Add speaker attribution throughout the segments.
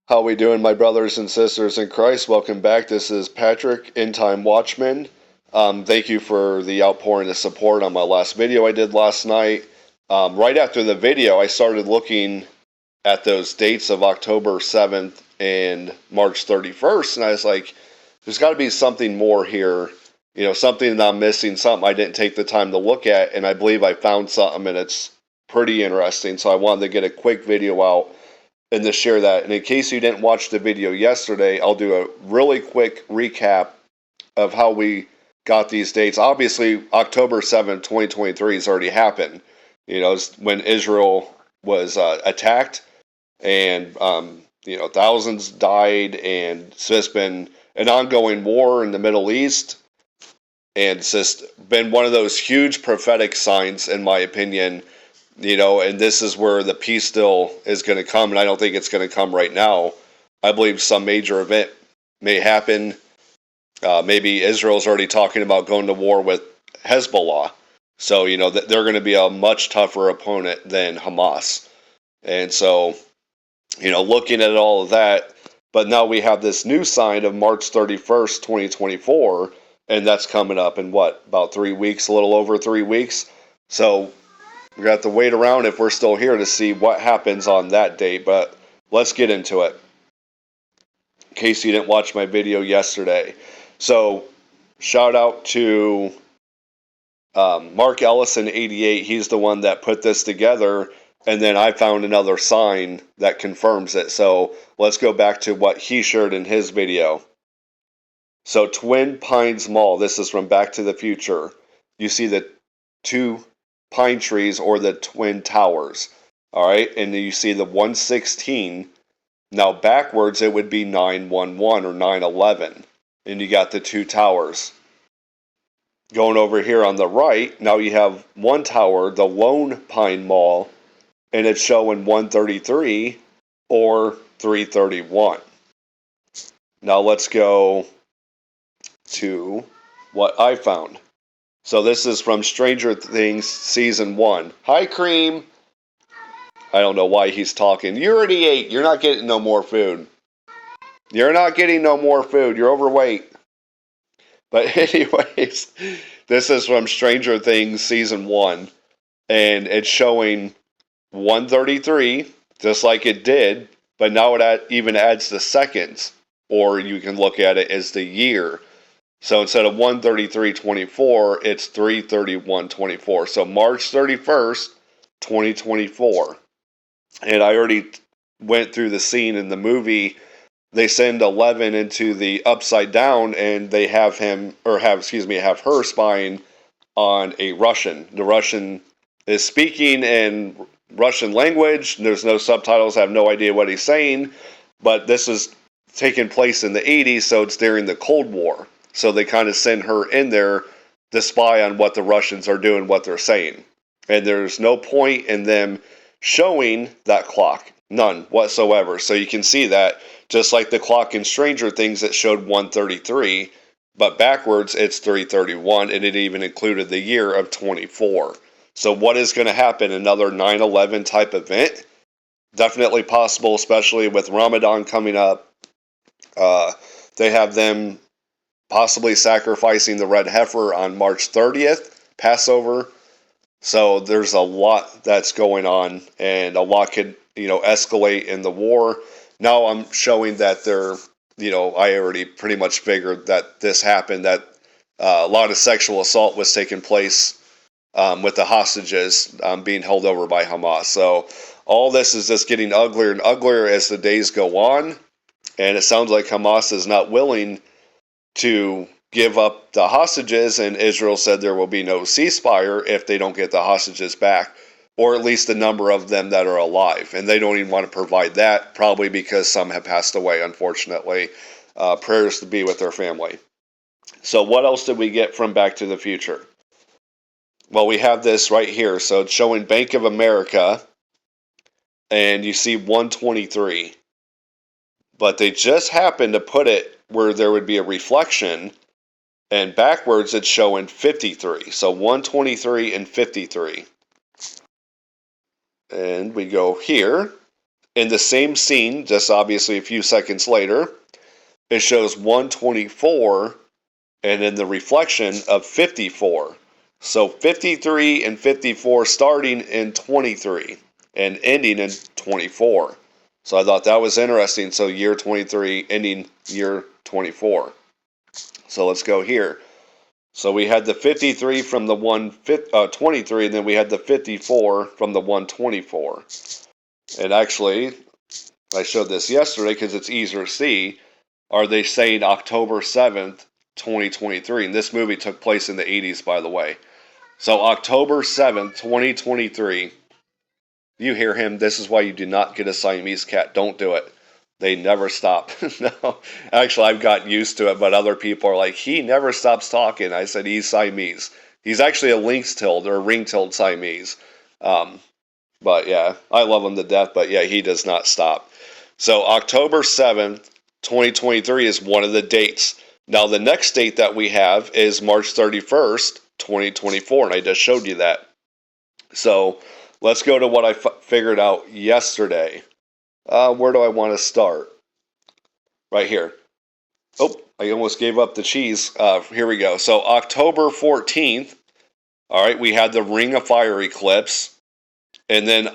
Speaker 1: How we doing, my brothers and sisters in Christ? Welcome back. This is Patrick, End Time Watchmen. Thank you for the outpouring of support on my last video I did last night. Right after the video, I started looking at those dates of October 7th and March 31st, and I was like, there's got to be something more here, something that I'm missing, something I didn't take the time to look at, and I believe I found something, and it's pretty interesting, so I wanted to get a quick video out and to share that. And in case you didn't watch the video yesterday, I'll do a really quick recap of how we got these dates. Obviously, October 7th, 2023 has already happened. It's when Israel was attacked and, thousands died, and it's just been an ongoing war in the Middle East. And it's just been one of those huge prophetic signs, in my opinion, and this is where the peace deal is going to come, and I don't think it's going to come right now. I believe some major event may happen. Maybe Israel's already talking about going to war with Hezbollah. So, they're going to be a much tougher opponent than Hamas. And so, looking at all of that, but now we have this new sign of March 31st, 2024, and that's coming up in about 3 weeks, a little over 3 weeks. So we're going to have to wait around if we're still here to see what happens on that date, but let's get into it. In case you didn't watch my video yesterday. So, shout out to Mark Ellison 88. He's the one that put this together, and then I found another sign that confirms it. So, let's go back to what he shared in his video. So, Twin Pines Mall. This is from Back to the Future. You see the two pine trees or the twin towers. All right, and then you see the 116. Now backwards it would be 911 or 911, and you got the two towers. Going over here on the right, now you have one tower, the Lone Pine Mall, and it's showing 133 or 331. Now let's go to what I found. So this is from Stranger Things Season 1. Hi, Cream! I don't know why he's talking. You already ate. You're not getting no more food. You're not getting no more food. You're overweight. But anyways, this is from Stranger Things Season 1. And it's showing 133, just like it did. But now it even adds the seconds. Or you can look at it as the year. So instead of 133.24, it's 331.24. So March 31st, 2024. And I already went through the scene in the movie. They send 11 into the Upside Down, and they have have her spying on a Russian. The Russian is speaking in Russian language. There's no subtitles. I have no idea what he's saying. But this is taking place in the 80s, so it's during the Cold War. So they kind of send her in there to spy on what the Russians are doing, what they're saying. And there's no point in them showing that clock. None whatsoever. So you can see that, just like the clock in Stranger Things that showed 133, but backwards it's 331, and it even included the year of 24. So what is going to happen? Another 9/11 type event? Definitely possible, especially with Ramadan coming up. They have them possibly sacrificing the red heifer on March 30th, Passover. So there's a lot that's going on, and a lot could, escalate in the war. Now I'm showing that I already pretty much figured that this happened, that a lot of sexual assault was taking place with the hostages being held over by Hamas. So all this is just getting uglier and uglier as the days go on, and it sounds like Hamas is not willing to give up the hostages, and Israel said there will be no ceasefire if they don't get the hostages back, or at least the number of them that are alive. And they don't even want to provide that, probably because some have passed away, unfortunately. Prayers to be with their family. So what else did we get from Back to the Future? Well, we have this right here. So it's showing Bank of America, and you see 123. But they just happened to put it where there would be a reflection, and backwards it's showing 53. So 123 and 53. And we go here, In the same scene, just obviously a few seconds later, it shows 124 and then the reflection of 54. So 53 and 54 starting in 23 and ending in 24. So I thought that was interesting. So year 23 ending year 24. So let's go here. So we had the 53 from the 123, and then we had the 54 from the 124. And actually, I showed this yesterday because it's easier to see. Are they saying October 7th, 2023? And this movie took place in the 80s, by the way. So October 7th, 2023. You hear him. This is why you do not get a Siamese cat. Don't do it. They never stop. No, actually, I've gotten used to it, but other people are like, he never stops talking. I said, he's Siamese. He's actually a lynx-tailed or ring-tailed Siamese. But yeah, I love him to death, but yeah, he does not stop. So October 7th, 2023 is one of the dates. Now, the next date that we have is March 31st, 2024, and I just showed you that. So let's go to what I figured out yesterday. Where do I want to start? Right here. Oh, I almost gave up the cheese. Here we go. So October 14th, all right, we had the Ring of Fire eclipse. And then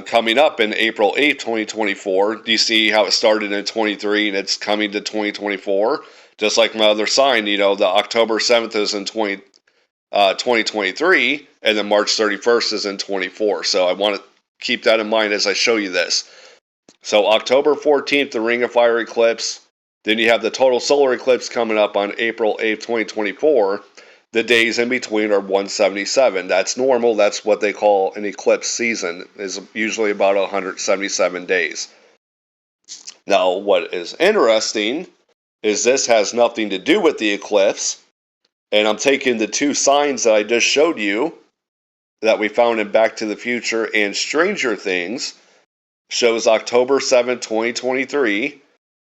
Speaker 1: coming up in April 8th, 2024, do you see how it started in 23 and it's coming to 2024? Just like my other sign, the October 7th is in 2023, and then March 31st is in 24. So I want to keep that in mind as I show you this. So October 14th, the Ring of Fire eclipse. Then you have the total solar eclipse coming up on April 8th, 2024. The days in between are 177. That's normal. That's what they call an eclipse season, is usually about 177 days. Now, what is interesting is this has nothing to do with the eclipse. And I'm taking the two signs that I just showed you that we found in Back to the Future and Stranger Things, shows October 7, 2023,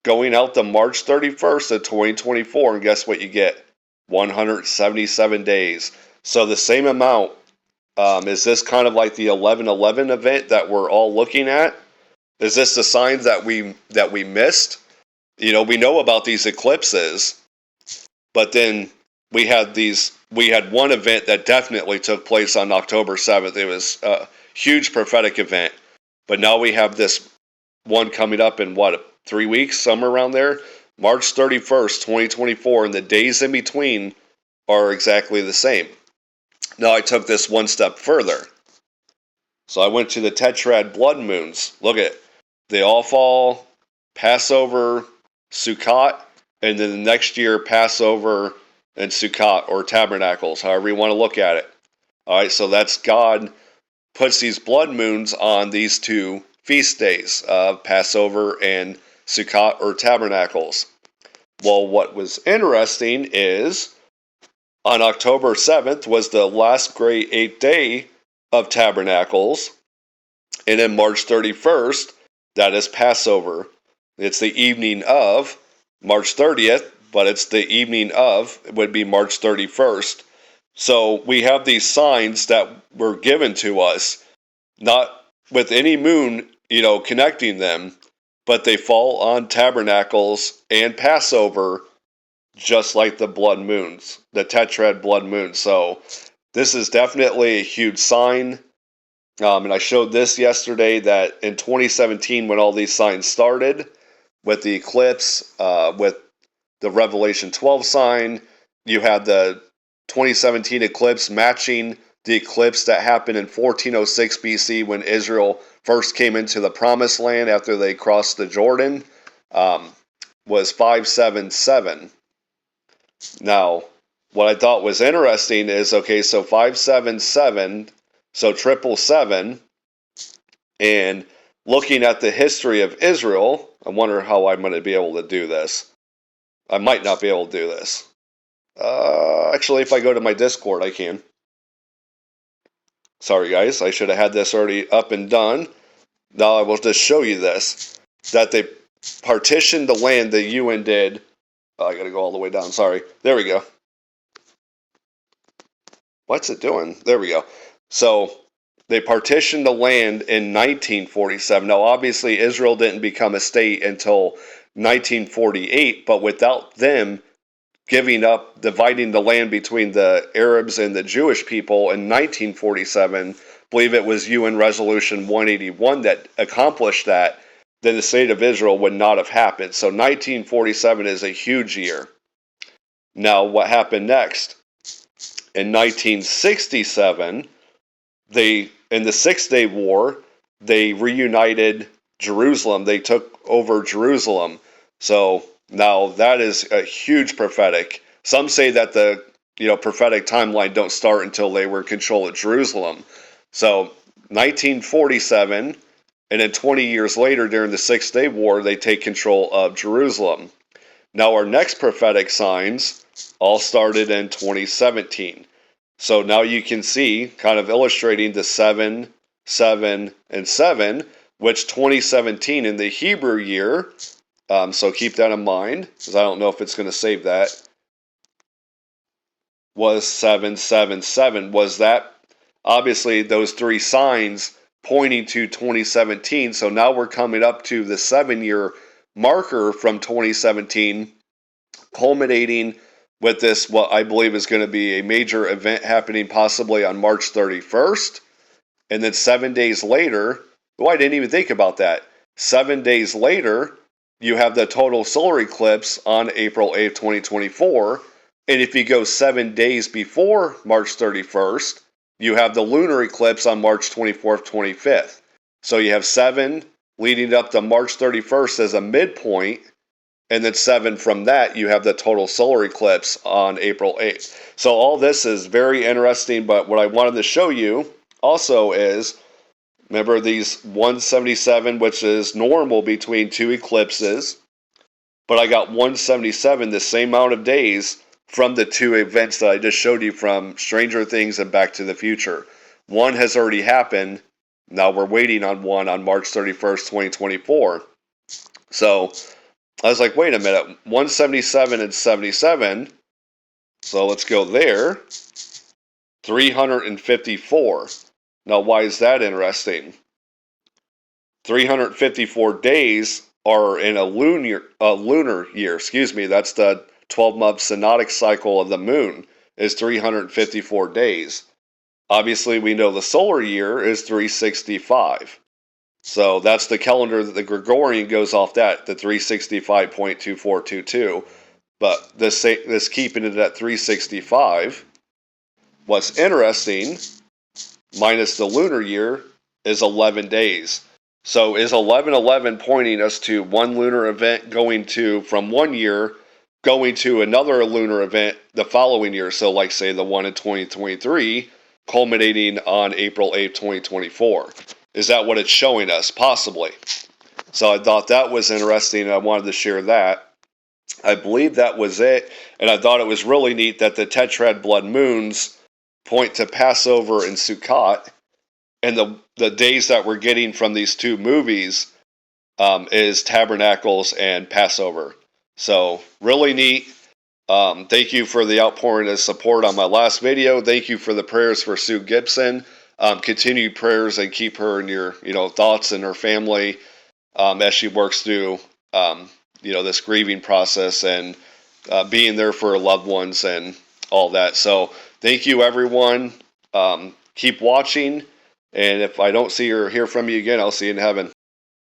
Speaker 1: going out to March 31st of 2024. And guess what you get? 177 days. So the same amount. Is this kind of like the 11/11 event that we're all looking at? Is this the signs that we missed? We know about these eclipses, but then we had one event that definitely took place on October 7th. It was a huge prophetic event. But now we have this one coming up in 3 weeks, somewhere around there? March 31st, 2024, and the days in between are exactly the same. Now I took this one step further. So I went to the tetrad blood moons. Look at it. They all fall Passover, Sukkot, and then the next year Passover and Sukkot, or tabernacles, however you want to look at it. All right, so that's God puts these blood moons on these two feast days of Passover and Sukkot, or tabernacles. Well, what was interesting is on October 7th was the last great 8th day of tabernacles, and then March 31st, that is Passover. It's the evening of March 30th, but it's the evening of, it would be March 31st. So we have these signs that were given to us, not with any moon, connecting them, but they fall on tabernacles and Passover, just like the blood moons, the tetrad blood moons. So this is definitely a huge sign. And I showed this yesterday that in 2017, when all these signs started, with the eclipse, with the Revelation 12 sign, you had the 2017 eclipse matching the eclipse that happened in 1406 BC when Israel first came into the Promised Land after they crossed the Jordan, was 577. Now, what I thought was interesting is, okay, so 577, so 777, and looking at the history of Israel, I wonder how I'm going to be able to do this. I might not be able to do this. Actually, if I go to my Discord, I can. Sorry, guys. I should have had this already up and done. Now I will just show you this. That they partitioned the land, the UN did. Oh, I got to go all the way down. Sorry. There we go. What's it doing? There we go. So, they partitioned the land in 1947. Now, obviously, Israel didn't become a state until 1948, but without them giving up, dividing the land between the Arabs and the Jewish people in 1947, I believe it was UN Resolution 181 that accomplished that, then the state of Israel would not have happened. So 1947 is a huge year. Now, what happened next? In 1967, in the Six-Day War, they reunited Jerusalem. They took over Jerusalem. So now that is a huge prophetic. Some say that the prophetic timeline don't start until they were in control of Jerusalem. So 1947, and then 20 years later during the Six-Day War, they take control of Jerusalem. Now our next prophetic signs all started in 2017. So now you can see, kind of illustrating the 7, 7, and 7, which 2017 in the Hebrew year, so keep that in mind, because I don't know if it's going to save that, was 777. Was that, obviously, those three signs pointing to 2017. So now we're coming up to the 7-year marker from 2017, culminating with this, what I believe is going to be a major event happening possibly on March 31st. And then 7 days later, I didn't even think about that. 7 days later, you have the total solar eclipse on April 8th, 2024. And if you go 7 days before March 31st, you have the lunar eclipse on March 24th, 25th. So you have 7 leading up to March 31st as a midpoint. And then 7 from that, you have the total solar eclipse on April 8th. So all this is very interesting, but what I wanted to show you also is, remember these 177, which is normal between two eclipses, but I got 177, the same amount of days from the two events that I just showed you from Stranger Things and Back to the Future. One has already happened. Now we're waiting on one on March 31st, 2024. So I was like, wait a minute, 177 and 77, so let's go there, 354. Now, why is that interesting? 354 days are in a lunar year, that's the 12-month synodic cycle of the moon, is 354 days. Obviously, we know the solar year is 365. So that's the calendar that the Gregorian goes off that, the 365.2422. But this keeping it at 365. What's interesting, minus the lunar year, is 11 days. So is 1111 pointing us to one lunar event going to, from 1 year, going to another lunar event the following year? So like say the one in 2023, culminating on April 8th, 2024. Is that what it's showing us? Possibly. So I thought that was interesting. I wanted to share that. I believe that was it. And I thought it was really neat that the tetrad blood moons point to Passover and Sukkot. And the days that we're getting from these two movies is Tabernacles and Passover. So really neat. Thank you for the outpouring of support on my last video. Thank you for the prayers for Sue Gibson. Continued prayers, and keep her in your thoughts and her family as she works through this grieving process and being there for her loved ones and all that. So thank you, everyone. Keep watching, and if I don't see or hear from you again, I'll see you in heaven.